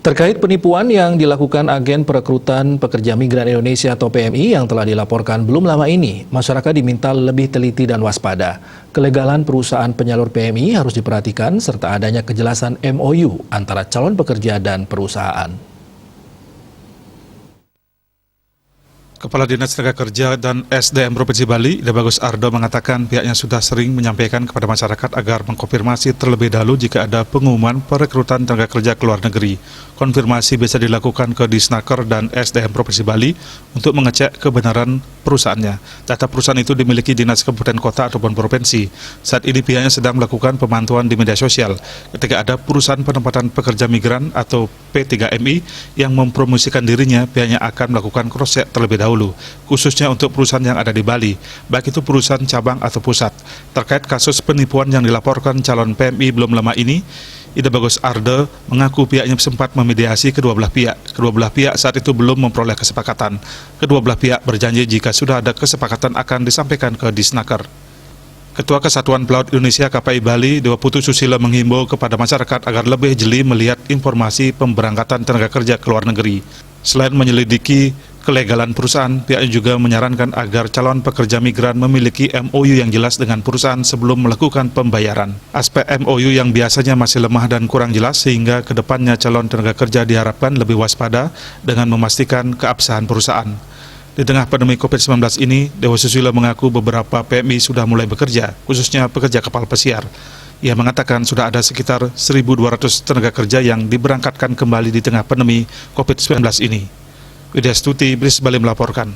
Terkait penipuan yang dilakukan agen perekrutan pekerja migran Indonesia atau PMI yang telah dilaporkan belum lama ini, masyarakat diminta lebih teliti dan waspada. Kelegalan perusahaan penyalur PMI harus diperhatikan serta adanya kejelasan MOU antara calon pekerja dan perusahaan. Kepala Dinas Tenaga Kerja dan SDM Provinsi Bali, Ida Bagus Ardo mengatakan pihaknya sudah sering menyampaikan kepada masyarakat agar mengkonfirmasi terlebih dahulu jika ada pengumuman perekrutan tenaga kerja ke luar negeri. Konfirmasi bisa dilakukan ke Disnaker dan SDM Provinsi Bali untuk mengecek kebenaran perusahaannya. Data perusahaan itu dimiliki Dinas Kabupaten Kota ataupun Provinsi. Saat ini pihaknya sedang melakukan pemantauan di media sosial. Ketika ada perusahaan penempatan pekerja migran atau P3MI yang mempromosikan dirinya, pihaknya akan melakukan cross-check terlebih dahulu, khususnya untuk perusahaan yang ada di Bali, baik itu perusahaan cabang atau pusat. Terkait kasus penipuan yang dilaporkan calon PMI belum lama ini, Ida Bagus Ardo mengaku pihaknya sempat memediasi kedua belah pihak. Kedua belah pihak saat itu belum memperoleh kesepakatan. Kedua belah pihak berjanji jika sudah ada kesepakatan akan disampaikan ke Disnaker. Ketua Kesatuan Pelaut Indonesia KPI Bali, Dewa Putu Susilo menghimbau kepada masyarakat agar lebih jeli melihat informasi pemberangkatan tenaga kerja ke luar negeri. Selain menyelidiki kelegalan perusahaan, pihaknya juga menyarankan agar calon pekerja migran memiliki MOU yang jelas dengan perusahaan sebelum melakukan pembayaran. Aspek MOU yang biasanya masih lemah dan kurang jelas sehingga kedepannya calon tenaga kerja diharapkan lebih waspada dengan memastikan keabsahan perusahaan. Di tengah pandemi COVID-19 ini, Dewa Susilo mengaku beberapa PMI sudah mulai bekerja, khususnya pekerja kapal pesiar. Ia mengatakan sudah ada sekitar 1.200 tenaga kerja yang diberangkatkan kembali di tengah pandemi COVID-19 ini. Widya Stuti, Bris Bali melaporkan.